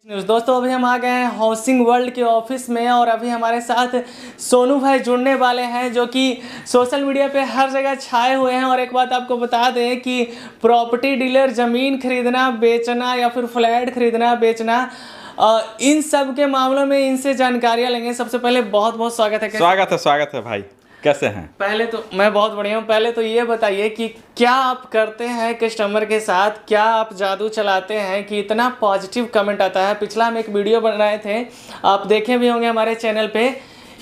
दोस्तों अभी हम आ गए हैं हाउसिंग वर्ल्ड के ऑफिस में और अभी हमारे साथ सोनू भाई जुड़ने वाले हैं जो कि सोशल मीडिया पे हर जगह छाए हुए हैं। और एक बात आपको बता दें कि प्रॉपर्टी डीलर, ज़मीन खरीदना बेचना या फिर फ्लैट खरीदना बेचना, इन सब के मामलों में इनसे जानकारियाँ लेंगे। सबसे पहले बहुत बहुत स्वागत है भाई, कैसे हैं? पहले तो मैं बहुत बढ़िया हूँ। पहले तो ये बताइए कि क्या आप करते हैं कस्टमर के साथ, क्या आप जादू चलाते हैं कि इतना पॉजिटिव कमेंट आता है। पिछला हम एक वीडियो बनाए थे, आप देखे भी होंगे हमारे चैनल पे।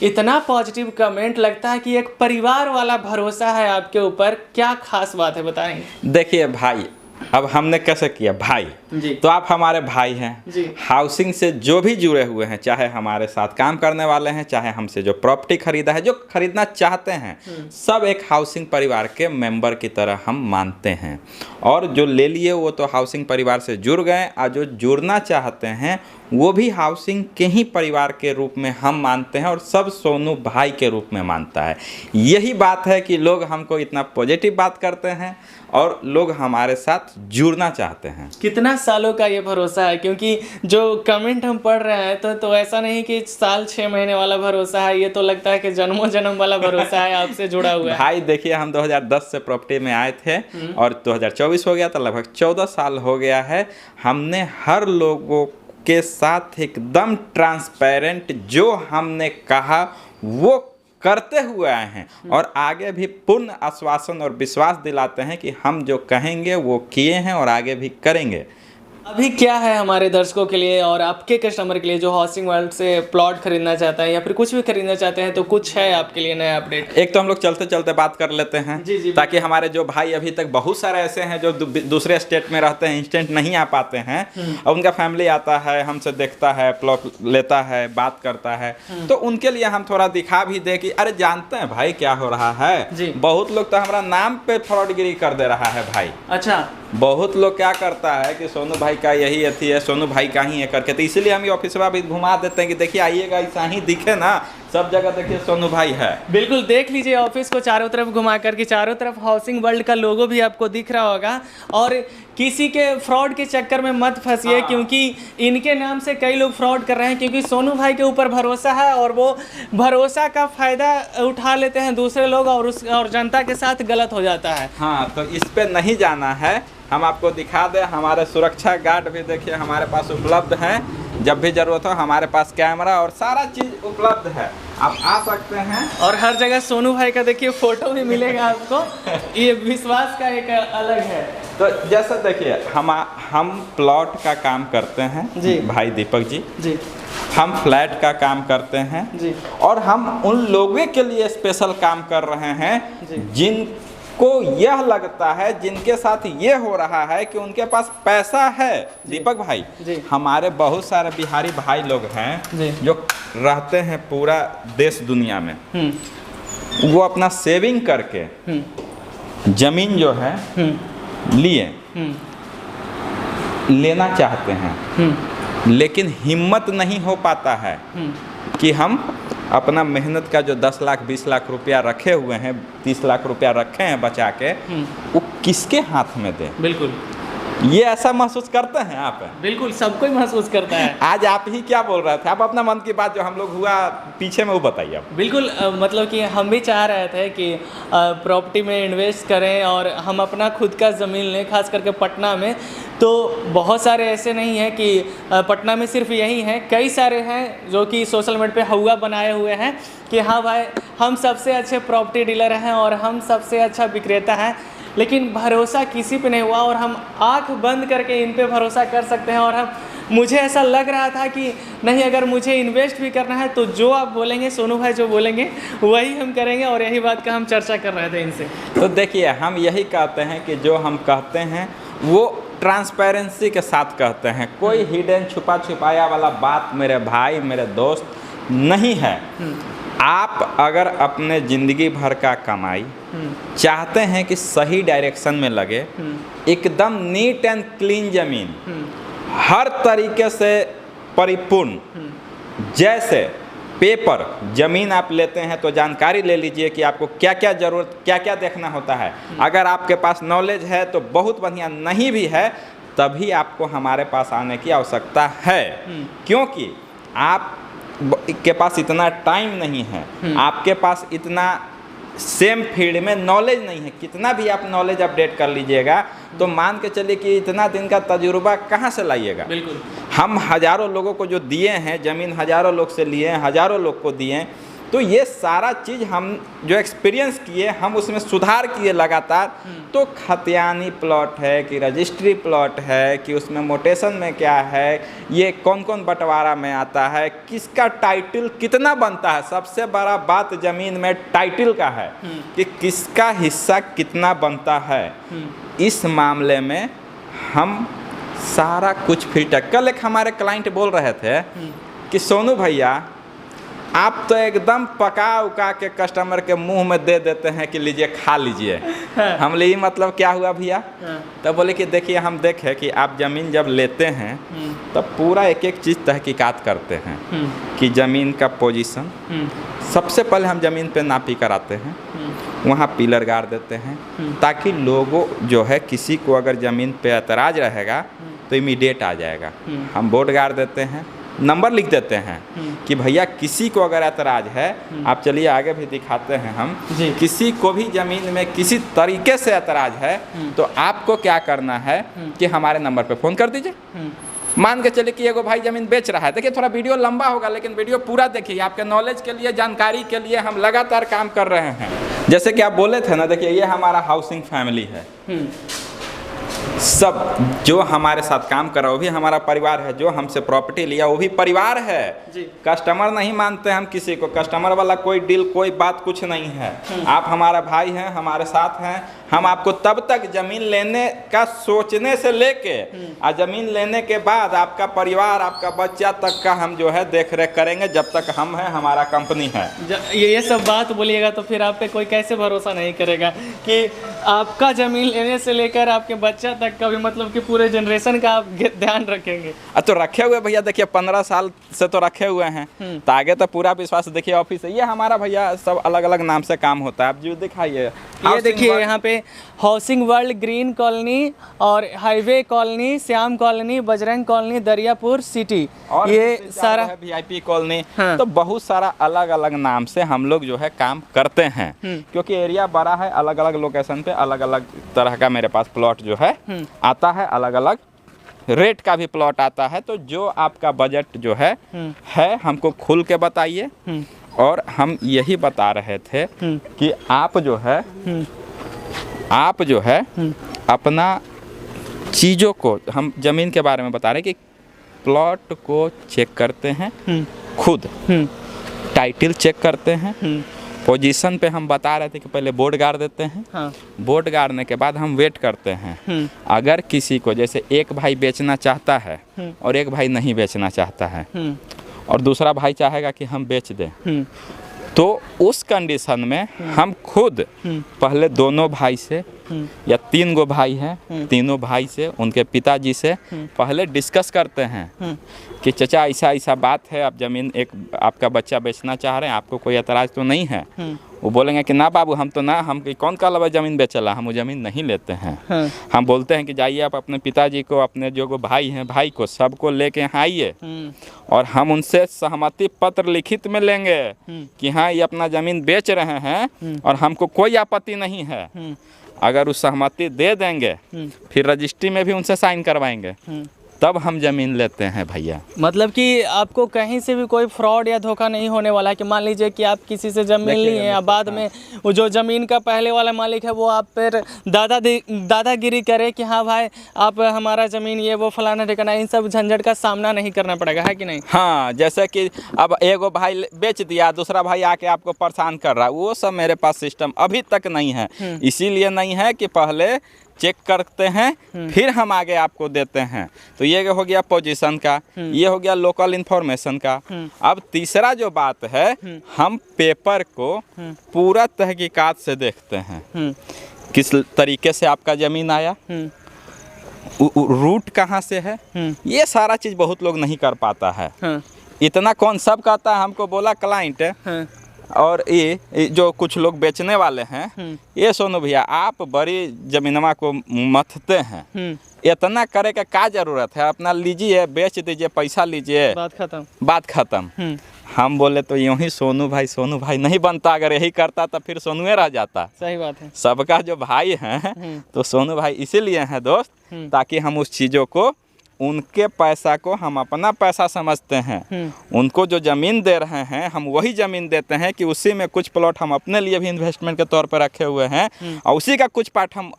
इतना पॉजिटिव कमेंट, लगता है कि एक परिवार वाला भरोसा है आपके ऊपर। क्या खास बात है बताएंगे? देखिए भाई, अब हमने कैसे किया भाई जी, तो आप हमारे भाई हैं जी। हाउसिंग से जो भी जुड़े हुए हैं, चाहे हमारे साथ काम करने वाले हैं, चाहे हमसे जो प्रॉपर्टी खरीदा है, जो खरीदना चाहते हैं, सब एक हाउसिंग परिवार के मेंबर की तरह हम मानते हैं। और जो ले लिए वो तो हाउसिंग परिवार से जुड़ गए, और जो जुड़ना चाहते हैं वो भी हाउसिंग के ही परिवार के रूप में हम मानते हैं और सब सोनू भाई के रूप में मानता है। यही बात है कि लोग हमको इतना पॉजिटिव बात करते हैं और लोग हमारे साथ जुड़ना चाहते हैं। कितना सालों का ये भरोसा है, क्योंकि जो कमेंट हम पढ़ रहे हैं तो ऐसा नहीं कि साल 6 महीने वाला भरोसा है, ये तो लगता है कि जन्मों जन्म वाला भरोसा है आपसे जुड़ा हुआ है। भाई देखिए, हम 2010 से प्रॉपर्टी में आए थे और 2024 हो गया, तो लगभग 14 साल हो गया है। हमने हर लोगों के साथ एकदम ट्रांसपेरेंट जो हमने कहा वो करते हुए आए हैं और आगे भी पूर्ण आश्वासन और विश्वास दिलाते हैं कि हम जो कहेंगे वो किए हैं और आगे भी करेंगे। अभी क्या है हमारे दर्शकों के लिए और आपके कस्टमर के लिए जो हाउसिंग वर्ल्ड से प्लॉट खरीदना चाहता है या फिर कुछ भी खरीदना चाहते हैं, तो कुछ है आपके लिए नया अपडेट? एक तो हम लोग चलते चलते बात कर लेते हैं जी, ताकि हमारे जो भाई अभी तक बहुत सारे ऐसे हैं जो दूसरे स्टेट में रहते हैं, इंस्टेंट नहीं आ पाते हैं, और उनका फैमिली आता है, हमसे देखता है, प्लॉट लेता है, बात करता है, तो उनके लिए हम थोड़ा दिखा भी दे कि अरे जानते हैं भाई क्या हो रहा है। बहुत लोग तो हमारा नाम पे फ्रॉडगिरी कर दे रहा है भाई। अच्छा, बहुत लोग क्या करता है कि सोनू भाई का यही अथी है, सोनू भाई का ही है करके, तो इसीलिए हम ये ऑफिस में भी घुमा देते हैं कि देखिए आइएगा, ऐसा ही दिखे ना, सब जगह देखिए सोनू भाई है। बिल्कुल देख लीजिए ऑफिस को चारों तरफ घुमा करके, चारों तरफ हाउसिंग वर्ल्ड का लोगो भी आपको दिख रहा होगा। और किसी के फ्रॉड के चक्कर में मत फंसिए, क्योंकि इनके नाम से कई लोग फ्रॉड कर रहे हैं, क्योंकि सोनू भाई के ऊपर भरोसा है और वो भरोसा का फायदा उठा लेते हैं दूसरे लोग और जनता के साथ गलत हो जाता है। हाँ, तो इस पे नहीं जाना है। हम आपको दिखा दें, हमारे सुरक्षा गार्ड भी देखिए हमारे पास उपलब्ध हैं। जब भी जरूरत हो हमारे पास कैमरा और सारा चीज उपलब्ध है, आप आ सकते हैं। और हर जगह सोनू भाई का देखिए फोटो भी मिलेगा आपको, ये विश्वास का एक अलग है। तो जैसे देखिए हम प्लॉट का काम करते हैं जी भाई दीपक जी, जी। हम फ्लैट का काम करते हैं जी, और हम उन लोगों के लिए स्पेशल काम कर रहे हैं जिनको यह लगता है, जिनके साथ ये हो रहा है कि उनके पास पैसा है। दीपक भाई जी, हमारे बहुत सारे बिहारी भाई लोग हैं जो रहते हैं पूरा देश दुनिया में, वो अपना सेविंग करके जमीन जो है लिए लेना चाहते हैं, लेकिन हिम्मत नहीं हो पाता है कि हम अपना मेहनत का जो 10 लाख 20 लाख रुपया रखे हुए हैं, 30 लाख रुपया रखे हैं बचा के, वो किसके हाथ में दें। बिल्कुल, ये ऐसा महसूस करते हैं आप? बिल्कुल सबको ही महसूस करता है। आज आप ही क्या बोल रहे थे, आप अपना मन की बात जो हम लोग हुआ पीछे में वो बताइए आप। बिल्कुल, मतलब कि हम भी चाह रहे थे कि प्रॉपर्टी में इन्वेस्ट करें और हम अपना खुद का ज़मीन लें, खास करके पटना में। तो बहुत सारे ऐसे नहीं हैं कि पटना में सिर्फ यही हैं, कई सारे हैं जो कि सोशल मीडिया पे हुआ बनाए हुए हैं कि हाँ भाई हम सबसे अच्छे प्रॉपर्टी डीलर हैं और हम सबसे अच्छा विक्रेता हैं, लेकिन भरोसा किसी पे नहीं हुआ और हम आंख बंद करके इन पे भरोसा कर सकते हैं। और मुझे ऐसा लग रहा था कि नहीं, अगर मुझे इन्वेस्ट भी करना है तो जो आप बोलेंगे, सोनू भाई जो बोलेंगे वही हम करेंगे, और यही बात का हम चर्चा कर रहे थे इनसे। तो देखिए, हम यही कहते हैं कि जो हम कहते हैं वो ट्रांसपेरेंसी के साथ कहते हैं, कोई हिडन छुपा छुपाया वाला बात मेरे भाई मेरे दोस्त नहीं है। आप अगर अपने ज़िंदगी भर का कमाई चाहते हैं कि सही डायरेक्शन में लगे, एकदम नीट एंड क्लीन ज़मीन, हर तरीके से परिपूर्ण, जैसे पेपर ज़मीन आप लेते हैं तो जानकारी ले लीजिए कि आपको क्या क्या ज़रूरत, क्या क्या देखना होता है। अगर आपके पास नॉलेज है तो बहुत बढ़िया, नहीं भी है तभी आपको हमारे पास आने की आवश्यकता है। क्योंकि आप के पास इतना टाइम नहीं है, आपके पास इतना सेम फील्ड में नॉलेज नहीं है। कितना भी आप नॉलेज अपडेट कर लीजिएगा तो मान के चलिए कि इतना दिन का तजुर्बा कहाँ से लाइएगा। बिल्कुल। हम हज़ारों लोगों को जो दिए हैं ज़मीन, हज़ारों लोग से लिए हैं, हज़ारों लोग को दिए हैं, तो ये सारा चीज़ हम जो एक्सपीरियंस किए हम उसमें सुधार किए लगातार। तो खतियानी प्लॉट है कि रजिस्ट्री प्लॉट है कि उसमें मोटेशन में क्या है, ये कौन कौन बंटवारा में आता है, किसका टाइटल कितना बनता है। सबसे बड़ा बात ज़मीन में टाइटल का है कि किसका हिस्सा कितना बनता है। इस मामले में हम सारा कुछ फिल्टर। कल एक हमारे क्लाइंट बोल रहे थे कि सोनू भैया आप तो एकदम पका उका के कस्टमर के मुंह में दे देते हैं कि लीजिए खा लीजिए। हम लिए मतलब क्या हुआ भैया? तब बोले कि देखिए हम देखें कि आप ज़मीन जब लेते हैं तब पूरा एक एक चीज़ तहकीकात करते हैं कि ज़मीन का पोजीशन। सबसे पहले हम ज़मीन पे नापी कराते हैं, वहाँ पिलर गाड़ देते हैं ताकि लोगों जो है किसी को अगर ज़मीन पे एतराज़ रहेगा तो इमीडिएट आ जाएगा। हम बोर्ड गाड़ देते हैं, नंबर लिख देते हैं कि भैया किसी को अगर एतराज़ है, आप चलिए आगे भी दिखाते हैं हम, किसी को भी ज़मीन में किसी तरीके से एतराज़ है तो आपको क्या करना है कि हमारे नंबर पे फ़ोन कर दीजिए। मान के चलिए कि एगो भाई ज़मीन बेच रहा है, देखिए थोड़ा वीडियो लंबा होगा लेकिन वीडियो पूरा देखिए, आपके नॉलेज के लिए, जानकारी के लिए हम लगातार काम कर रहे हैं। जैसे कि आप बोले थे ना, देखिए ये हमारा हाउसिंग फैमिली है। सब जो हमारे साथ काम कर रहा है वो भी हमारा परिवार है, जो हमसे प्रॉपर्टी लिया वो भी परिवार है जी। कस्टमर नहीं मानते हम किसी को, कस्टमर वाला कोई डील कोई बात कुछ नहीं है। आप हमारा भाई हैं, हमारे साथ हैं। हम आपको तब तक ज़मीन लेने का सोचने से लेके और ज़मीन लेने के बाद आपका परिवार, आपका बच्चा तक का हम जो है देख रेख करेंगे जब तक हम हैं, हमारा कंपनी है। ये सब बात बोलिएगा तो फिर आप पे कोई कैसे भरोसा नहीं करेगा कि आपका ज़मीन लेने से लेकर आपके बच्चा तक का भी, मतलब कि पूरे जनरेशन का आप ध्यान रखेंगे। तो रखे हुए भैया, देखिए 15 साल से तो रखे हुए हैं, तो आगे तो पूरा विश्वास। देखिए ऑफिस है ये हमारा भैया, सब अलग अलग नाम से काम होता है। आप जो दिखाइए, ये देखिए यहाँ पे हाउसिंग वर्ल्ड, ग्रीन कॉलोनी और highway colony, Shyam colony, Bajrang colony, Dariyapur city, और ये सारा VIP कॉलोनी। तो बहुत सारा अलग अलग नाम से हम लोग जो है काम करते हैं, क्योंकि एरिया बड़ा है। अलग अलग लोकेशन पे अलग अलग तरह का मेरे पास प्लॉट जो है आता है, अलग अलग रेट का भी प्लॉट आता है। तो जो आपका बजट जो है हमको खुल के बताइए। और हम यही बता रहे थे कि आप जो है अपना चीज़ों को, हम ज़मीन के बारे में बता रहे हैं कि प्लॉट को चेक करते हैं खुद, टाइटल चेक करते हैं, पोजीशन पे हम बता रहे थे कि पहले बोर्ड गाड़ देते हैं। हाँ। बोर्ड गाड़ने के बाद हम वेट करते हैं। अगर किसी को, जैसे एक भाई बेचना चाहता है और एक भाई नहीं बेचना चाहता है और दूसरा भाई चाहेगा कि हम बेच दें, तो उस कंडीशन में हम खुद पहले दोनों भाई से या 3 गो भाई हैं, तीनों भाई से, उनके पिताजी से पहले डिस्कस करते हैं कि चाचा ऐसा ऐसा बात है, आप ज़मीन एक आपका बच्चा बेचना चाह रहे हैं, आपको कोई एतराज़ तो नहीं है? वो बोलेंगे कि ना बाबू, हम तो ना, हम कौन का लबा ज़मीन बेचला, हम वो ज़मीन नहीं लेते हैं। हम बोलते हैं कि जाइए आप अपने पिताजी को, अपने जो भाई हैं, भाई को, सबको लेके यहाँ आइए और हम उनसे सहमति पत्र लिखित में लेंगे कि हाँ ये अपना ज़मीन बेच रहे हैं और हमको कोई आपत्ति नहीं है। अगर उस सहमति दे देंगे फिर रजिस्ट्री में भी उनसे साइन करवाएंगे, तब हम ज़मीन लेते हैं भैया। मतलब कि आपको कहीं से भी कोई फ्रॉड या धोखा नहीं होने वाला है कि मान लीजिए कि आप किसी से ज़मीन लिए हैं, बाद में वो जो ज़मीन का पहले वाला मालिक है वो आप पर दादागिरी करे कि हाँ भाई आप हमारा ज़मीन ये वो फलाना ठिकाना, इन सब झंझट का सामना नहीं करना पड़ेगा, है कि नहीं? हाँ, जैसे कि अब एगो भाई बेच दिया, दूसरा भाई आके आपको परेशान कर रहा है, वो सब मेरे पास सिस्टम अभी तक नहीं है। इसीलिए नहीं है कि पहले चेक करते हैं फिर हम आगे आपको देते हैं। तो ये हो गया पोजीशन का, ये हो गया लोकल इन्फॉर्मेशन का। अब तीसरा जो बात है, हम पेपर को पूरा तहकीकात से देखते हैं, किस तरीके से आपका ज़मीन आया, रूट कहाँ से है, ये सारा चीज़ बहुत लोग नहीं कर पाता है। इतना कौन सब कहता है, हमको बोला क्लाइंट और ये जो कुछ लोग बेचने वाले हैं, ये सोनू भैया आप बड़ी जमीनवा को मथते हैं, इतना करे का क्या जरूरत है? अपना लीजिए, बेच दीजिए, पैसा लीजिए, बात खत्म। हम बोले तो यूं ही सोनू भाई नहीं बनता। अगर यही करता तो फिर सोनूए रह जाता। सही बात है। सबका जो भाई हैं तो सोनू भाई इसीलिए हैं दोस्त, ताकि हम उस चीज़ों को, उनके पैसा को हम अपना पैसा समझते हैं। उनको जो ज़मीन दे रहे हैं हम वही ज़मीन देते हैं कि उसी में कुछ प्लॉट हम अपने लिए भी इन्वेस्टमेंट के तौर पर रखे हुए हैं और उसी का कुछ पार्ट हम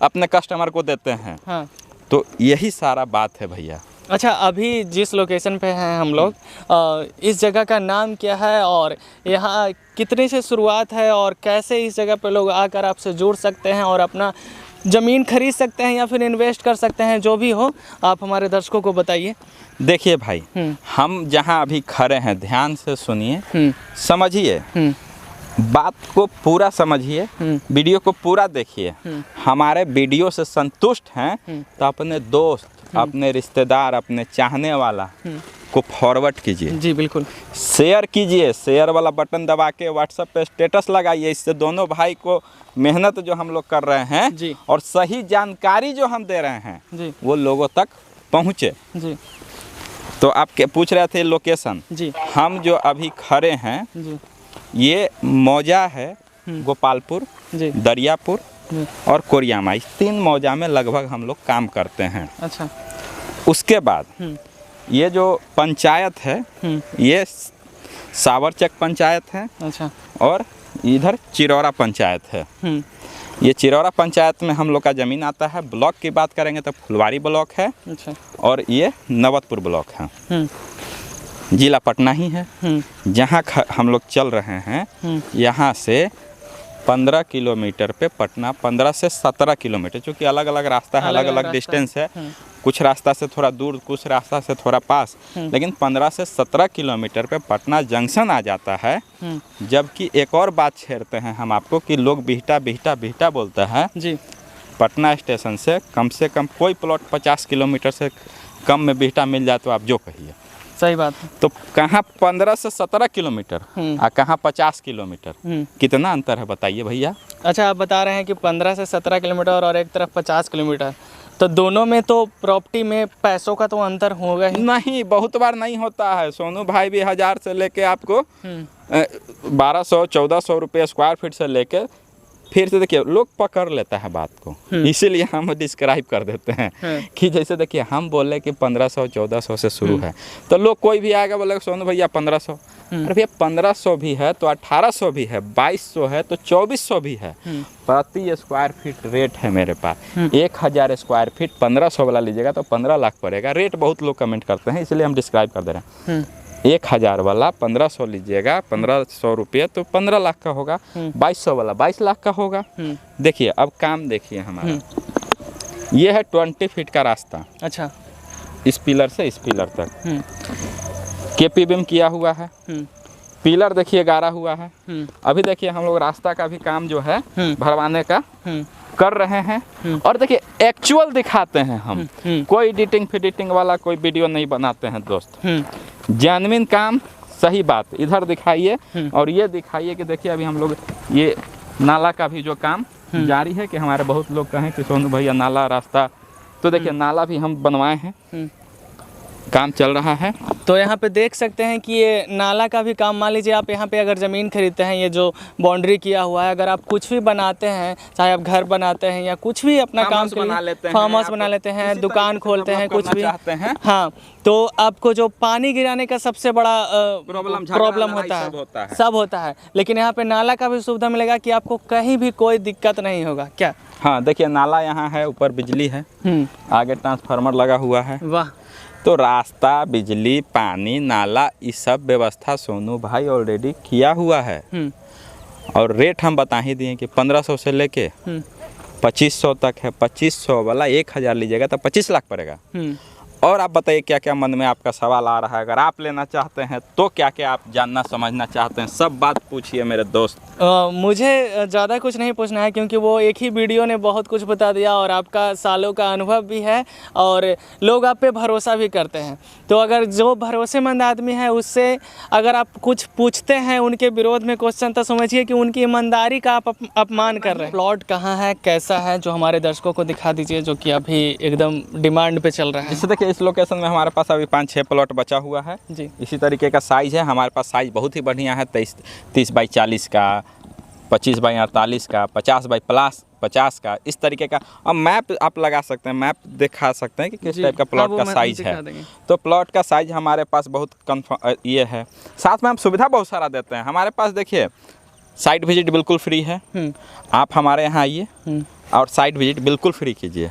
अपने कस्टमर को देते हैं। हाँ। तो यही सारा बात है भैया। अच्छा, अभी जिस लोकेशन पे हैं हम लोग, इस जगह का नाम क्या है और यहाँ कितने से शुरुआत है और कैसे इस जगह पे लोग आकर आपसे जुड़ सकते हैं और अपना ज़मीन खरीद सकते हैं या फिर इन्वेस्ट कर सकते हैं? जो भी हो आप हमारे दर्शकों को बताइए। देखिए भाई, हम जहाँ अभी खड़े हैं, ध्यान से सुनिए, समझिए, बात को पूरा समझिए, वीडियो को पूरा देखिए। हमारे वीडियो से संतुष्ट हैं तो अपने दोस्त, अपने रिश्तेदार, अपने चाहने वाला को फॉरवर्ड कीजिए। जी बिल्कुल। शेयर कीजिए, शेयर वाला बटन दबा के व्हाट्सएप पे स्टेटस लगाइए। इससे दोनों भाई को मेहनत जो हम लोग कर रहे हैं जी, और सही जानकारी जो हम दे रहे हैं जी, वो लोगों तक पहुँचे जी। तो आप क्या पूछ रहे थे लोकेशन जी? हम जो अभी खड़े हैं जी, ये मौजा है, गोपालपुर जी, दरियापुर और कोरियामा, इस 3 मौजा में लगभग हम लोग काम करते हैं। अच्छा। उसके बाद ये जो पंचायत है ये सावरचक पंचायत है। अच्छा। और इधर चिरौरा पंचायत है। ये चिरौरा पंचायत में हम लोग का ज़मीन आता है। ब्लॉक की बात करेंगे तो फुलवारी ब्लॉक है। अच्छा। और ये नवतपुर ब्लॉक है। जिला पटना ही है। जहाँ हम लोग चल रहे हैं, यहाँ से 15 किलोमीटर पे पटना, 15 से 17 किलोमीटर, चूँकि अलग अलग रास्ता है, अलग अलग डिस्टेंस है, कुछ रास्ता से थोड़ा दूर, कुछ रास्ता से थोड़ा पास, लेकिन 15 से 17 किलोमीटर पे पटना जंक्शन आ जाता है। जबकि एक और बात छेड़ते हैं हम आपको कि लोग बिहटा बोलता है जी। पटना स्टेशन से कम कोई प्लॉट 50 किलोमीटर से कम में बिहटा मिल जाए तो आप जो कहिए। सही बात है। तो कहाँ 15 से 17 किलोमीटर और कहाँ 50 किलोमीटर, कितना अंतर है बताइए भैया? अच्छा, आप बता रहे हैं कि 15 से 17 किलोमीटर और एक तरफ 50 किलोमीटर, तो दोनों में तो प्रॉपर्टी में पैसों का तो अंतर होगा ही? नहीं, बहुत बार नहीं होता है। सोनू भाई भी 1000 से लेके आपको 1200-1400 रुपये स्क्वायर फीट से लेके, फिर से देखिए लोग पकड़ लेता है बात को, इसीलिए हम डिस्क्राइब कर देते हैं कि जैसे देखिए हम बोले कि 1500-1400 से शुरू है, तो लोग कोई भी आएगा बोलेगा सोनू भैया 1500, अरे भैया 1500 भी है तो 1800 भी है, 2200 है तो 2400 भी है। प्रति स्क्वायर फीट रेट है मेरे पास। 1000 स्क्वायर फीट 1500 वाला लीजिएगा तो 15 लाख पड़ेगा। रेट बहुत लोग कमेंट करते हैं, इसलिए हम डिस्क्राइब कर दे रहे हैं। 1000 वाला 1500 लीजिएगा, 1500 रुपये तो 15 लाख का होगा। 2200 वाला 22 लाख का होगा। देखिए अब काम देखिए हमारा, ये है 20 फीट का रास्ता। अच्छा। इस पिलर से इस पिलर तक केपी बीम किया हुआ है। पिलर देखिए गाड़ा हुआ है। अभी देखिए हम लोग रास्ता का भी काम जो है भरवाने का कर रहे हैं। और देखिए एक्चुअल दिखाते हैं हम, कोई एडिटिंग फिडिटिंग वाला कोई वीडियो नहीं बनाते हैं दोस्त। जेन्युइन काम, सही बात इधर दिखाइए और ये दिखाइए कि देखिए अभी हम लोग ये नाला का भी जो काम जारी है कि हमारे बहुत लोग कहें कि सोनू भैया नाला रास्ता, तो देखिए नाला भी हम बनवाए हैं, काम चल रहा है। तो यहाँ पे देख सकते हैं कि ये नाला का भी काम, मान लीजिए आप यहाँ पे अगर ज़मीन खरीदते हैं, ये जो बाउंड्री किया हुआ है, अगर आप कुछ भी बनाते हैं, चाहे आप घर बनाते हैं या कुछ भी अपना काम बना लेते हैं, फार्म हाउस बना लेते हैं, दुकान खोलते हैं, कुछ भी चाहते हैं, हाँ, तो आपको जो पानी गिराने का सबसे बड़ा प्रॉब्लम होता है, सब होता है। लेकिन यहाँ पे नाला का भी सुविधा मिलेगा कि आपको कहीं भी कोई दिक्कत नहीं होगा। क्या? हाँ, देखिए नाला यहाँ है, ऊपर बिजली है, आगे ट्रांसफार्मर लगा हुआ है। वाह। तो रास्ता, बिजली, पानी, नाला, ये सब व्यवस्था सोनू भाई ऑलरेडी किया हुआ है। और रेट हम बता ही दिए कि 1500 से लेके 2500 तक है। 2500 वाला 1000 लीजिएगा तो 25 लाख पड़ेगा। और आप बताइए क्या क्या मन में आपका सवाल आ रहा है, अगर आप लेना चाहते हैं तो क्या क्या आप जानना समझना चाहते हैं, सब बात पूछिए मेरे दोस्त। मुझे ज़्यादा कुछ नहीं पूछना है क्योंकि वो एक ही वीडियो ने बहुत कुछ बता दिया और आपका सालों का अनुभव भी है और लोग आप पे भरोसा भी करते हैं। तो अगर जो भरोसेमंद आदमी है उससे अगर आप कुछ पूछते हैं उनके विरोध में क्वेश्चन, तो समझिए कि उनकी ईमानदारी का आप अपमान कर रहे हैं। प्लॉट कहाँ है, कैसा है, जो हमारे दर्शकों को दिखा दीजिए, जो कि अभी एकदम डिमांड पे चल रहा है। जैसे देखिए इस लोकेशन में हमारे पास अभी 5-6 प्लॉट बचा हुआ है जी। इसी तरीके का साइज़ है हमारे पास, साइज़ बहुत ही बढ़िया है, 30 बाई 40 का, 25 बाई 48 का, 50 बाई प्लस 50 का, इस तरीके का। अब मैप आप लगा सकते हैं, मैप दिखा सकते हैं कि किस टाइप का प्लॉट का साइज़ है। तो प्लॉट का साइज़ हमारे पास बहुत ये है। साथ में हम सुविधा बहुत सारा देते हैं हमारे पास। देखिए साइट विजिट बिल्कुल फ्री है, आप हमारे यहाँ आइए और साइट विजिट बिल्कुल फ्री कीजिए।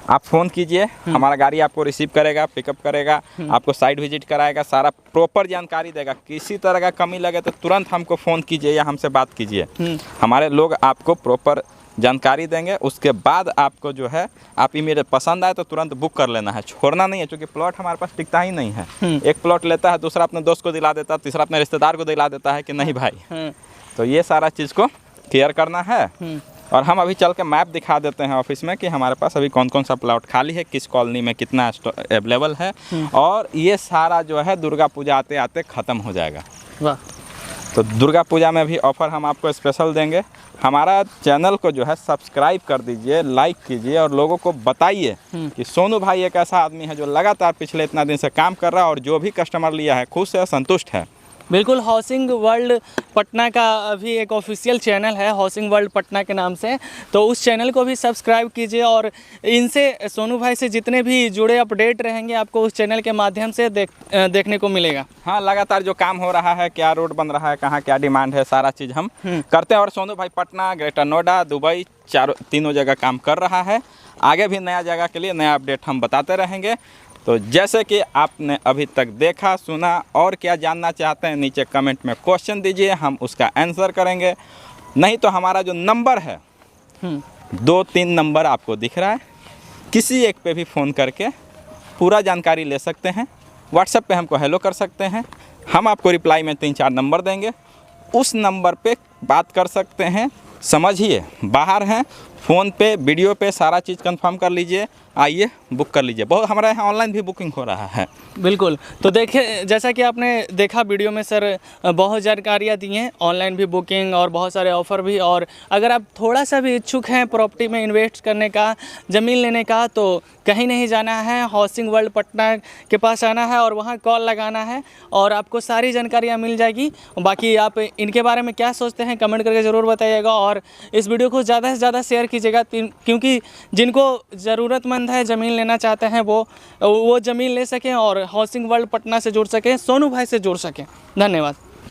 आप फ़ोन कीजिए, हमारा गाड़ी आपको रिसीव करेगा, पिकअप करेगा, आपको साइट विजिट कराएगा, सारा प्रॉपर जानकारी देगा। किसी तरह का कमी लगे तो तुरंत हमको फ़ोन कीजिए या हमसे बात कीजिए, हमारे लोग आपको प्रॉपर जानकारी देंगे। उसके बाद आपको जो है आप इमीडिएट पसंद आए तो तुरंत बुक कर लेना है, छोड़ना नहीं है, क्योंकि प्लॉट हमारे पास टिकता ही नहीं है। एक प्लॉट लेता है, दूसरा अपने दोस्त को दिला देता है, तीसरा अपने रिश्तेदार को दिला देता है कि नहीं भाई। तो ये सारा चीज़ को केयर करना है। और हम अभी चल के मैप दिखा देते हैं ऑफिस में कि हमारे पास अभी कौन कौन सा प्लॉट खाली है, किस कॉलोनी में कितना अवेलेबल है, और ये सारा जो है दुर्गा पूजा आते आते ख़त्म हो जाएगा। वाह। तो दुर्गा पूजा में भी ऑफ़र हम आपको स्पेशल देंगे। हमारा चैनल को जो है सब्सक्राइब कर दीजिए, लाइक कीजिए और लोगों को बताइए कि सोनू भाई एक ऐसा आदमी है जो लगातार पिछले इतना दिन से काम कर रहा है और जो भी कस्टमर लिया है खुश है, संतुष्ट है। बिल्कुल। हाउसिंग वर्ल्ड पटना का अभी एक ऑफिशियल चैनल है हाउसिंग वर्ल्ड पटना के नाम से, तो उस चैनल को भी सब्सक्राइब कीजिए और इनसे सोनू भाई से जितने भी जुड़े अपडेट रहेंगे आपको उस चैनल के माध्यम से देखने को मिलेगा। हाँ, लगातार जो काम हो रहा है, क्या रोड बन रहा है, कहाँ क्या डिमांड है, सारा चीज़ हम करते हैं। और सोनू भाई पटना, ग्रेटर नोएडा, दुबई, तीनों जगह काम कर रहा है। आगे भी नया जगह के लिए नया अपडेट हम बताते रहेंगे। तो जैसे कि आपने अभी तक देखा सुना, और क्या जानना चाहते हैं नीचे कमेंट में क्वेश्चन दीजिए, हम उसका आंसर करेंगे। नहीं तो हमारा जो नंबर है 2-3 नंबर आपको दिख रहा है, किसी एक पे भी फ़ोन करके पूरा जानकारी ले सकते हैं। व्हाट्सएप पे हमको हेलो कर सकते हैं, हम आपको रिप्लाई में 3-4 नंबर देंगे, उस नंबर पे बात कर सकते हैं। समझिए, बाहर हैं, फ़ोन पे वीडियो पे सारा चीज़ कंफर्म कर लीजिए, आइए बुक कर लीजिए। बहुत हमारे यहाँ ऑनलाइन भी बुकिंग हो रहा है। बिल्कुल। तो देखिए, जैसा कि आपने देखा वीडियो में सर बहुत जानकारियाँ दी हैं, ऑनलाइन भी बुकिंग और बहुत सारे ऑफ़र भी। और अगर आप थोड़ा सा भी इच्छुक हैं प्रॉपर्टी में इन्वेस्ट करने का, ज़मीन लेने का, तो कहीं नहीं जाना है, हाउसिंग वर्ल्ड पटना के पास आना है और वहाँ कॉल लगाना है और आपको सारी जानकारियाँ मिल जाएगी। बाकी आप इनके बारे में क्या सोचते हैं कमेंट करके ज़रूर बताइएगा और इस वीडियो को ज़्यादा से ज़्यादा शेयर कीजिएगा, क्योंकि जिनको ज़रूरतमंद है, ज़मीन लेना चाहते हैं, वो ज़मीन ले सकें और हाउसिंग वर्ल्ड पटना से जुड़ सकें, सोनू भाई से जुड़ सकें। धन्यवाद।